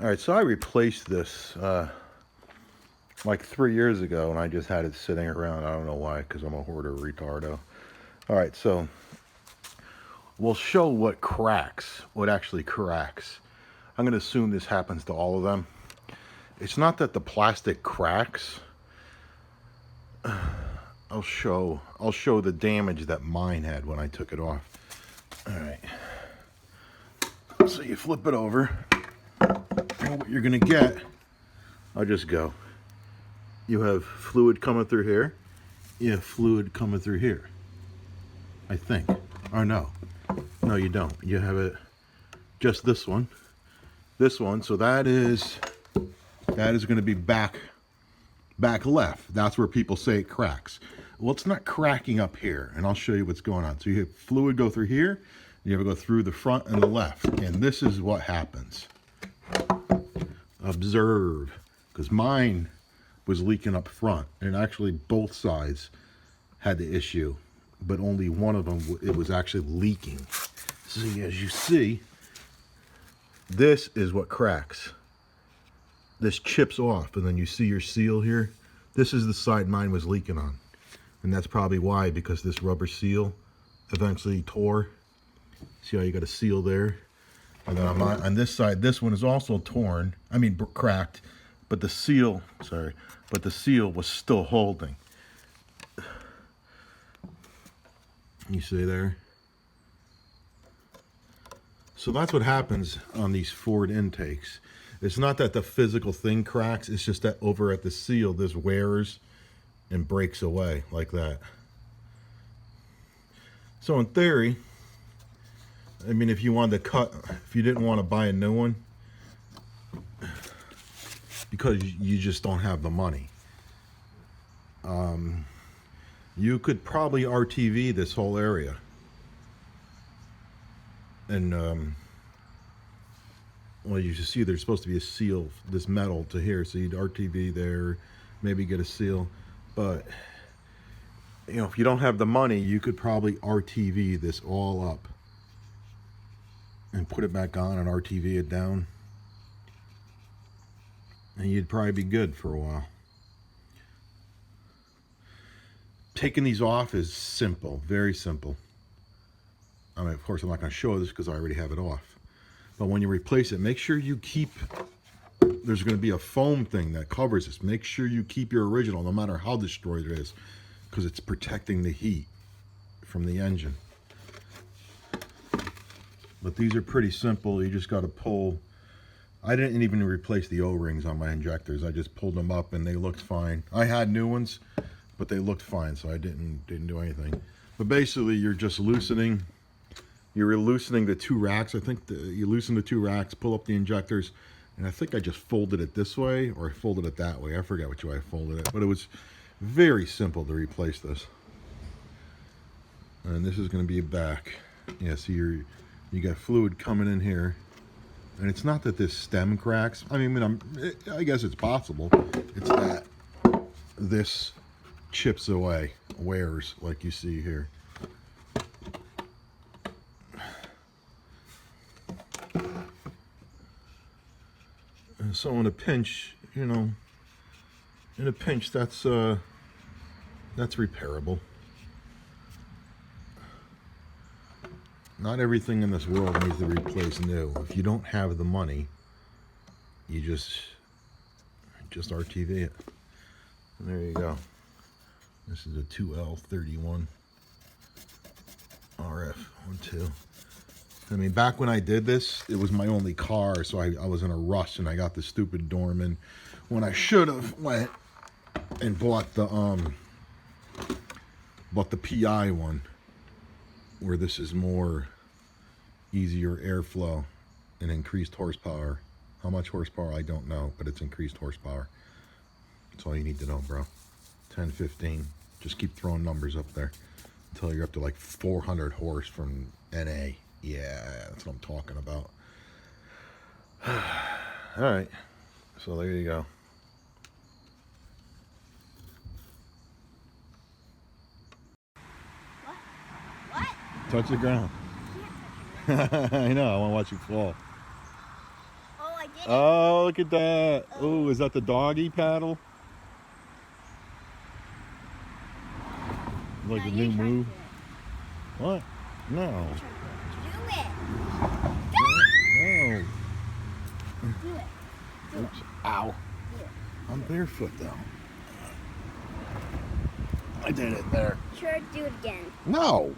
All right, so I replaced this like 3 years ago, and I just had it sitting around. I don't know why, because I'm a hoarder retardo. All right, so we'll show what cracks, what actually cracks. I'm going to assume this happens to all of them. It's not that the plastic cracks. I'll show the damage that mine had when I took it off. All right. So you flip it over, and what you're going to get, I'll just go. You have fluid coming through here. You have fluid coming through here. I think. Or no. No, you don't. You have it just this one. This one. So that is going to be back left. That's where people say it cracks. Well, it's not cracking up here, and I'll show you what's going on. So you have fluid go through here. You have to go through the front and the left, and this is what happens. Observe, because mine was leaking up front, and actually both sides had the issue, but only one of them it was actually leaking. So as you see, this is what cracks. This chips off, and then you see your seal here. This is the side mine was leaking on, and that's probably why, because this rubber seal eventually tore. See how you got a seal there? And then on this side, this one is also torn. I mean, cracked, but the seal, but the seal was still holding. You see there? So that's what happens on these Ford intakes. It's not that the physical thing cracks, it's just that over at the seal, this wears and breaks away like that. So in theory, I mean, if you wanted to cut, if you didn't want to buy a new one, because you just don't have the money, you could probably RTV this whole area. And, well, you should see there's supposed to be a seal, this metal to here, so you'd RTV there, maybe get a seal. But, you know, if you don't have the money, you could probably RTV this all up and put it back on and RTV it down, and you'd probably be good for a while. Taking these off is simple, very simple. I mean, of course, I'm not going to show this because I already have it off. But when you replace it, make sure you keep, there's going to be a foam thing that covers this. Make sure you keep your original, no matter how destroyed it is, because it's protecting the heat from the engine. But these are pretty simple. You just got to pull. I didn't even replace the O-rings on my injectors. I just pulled them up and they looked fine. I had new ones, but they looked fine, so I didn't do anything. But basically, you're just loosening. You're loosening the two racks. I think you loosen the two racks, pull up the injectors, and I think I just folded it this way or I folded it that way. I forget which way I folded it, but it was very simple to replace this. And this is going to be back. Yeah, so you got fluid coming in here, and it's not that this stem cracks. I mean, I guess it's possible. It's that this chips away, wears, like you see here. And so in a pinch, you know, that's repairable. Not everything in this world needs to be replaced new. If you don't have the money, you just RTV it. And there you go. This is a 2L31 RF12. I mean, back when I did this, it was my only car, so I was in a rush, and I got the stupid Dorman when I should have went and bought the PI one, where this is more easier airflow and increased horsepower. How much horsepower, I don't know, but it's increased horsepower. That's all you need to know, bro. 10, 15. Just keep throwing numbers up there until you're up to like 400 horse from NA. Yeah, that's what I'm talking about. All right, so there you go. What? Touch the ground. I know, I want to watch you fall. Oh, I Oh, look at that. Oh, is that the doggy paddle? Like a new move? What? No. Do it. No. Do it. Do Oops. Ow. Do it. I'm barefoot though. I did it there. Sure, do it again. No.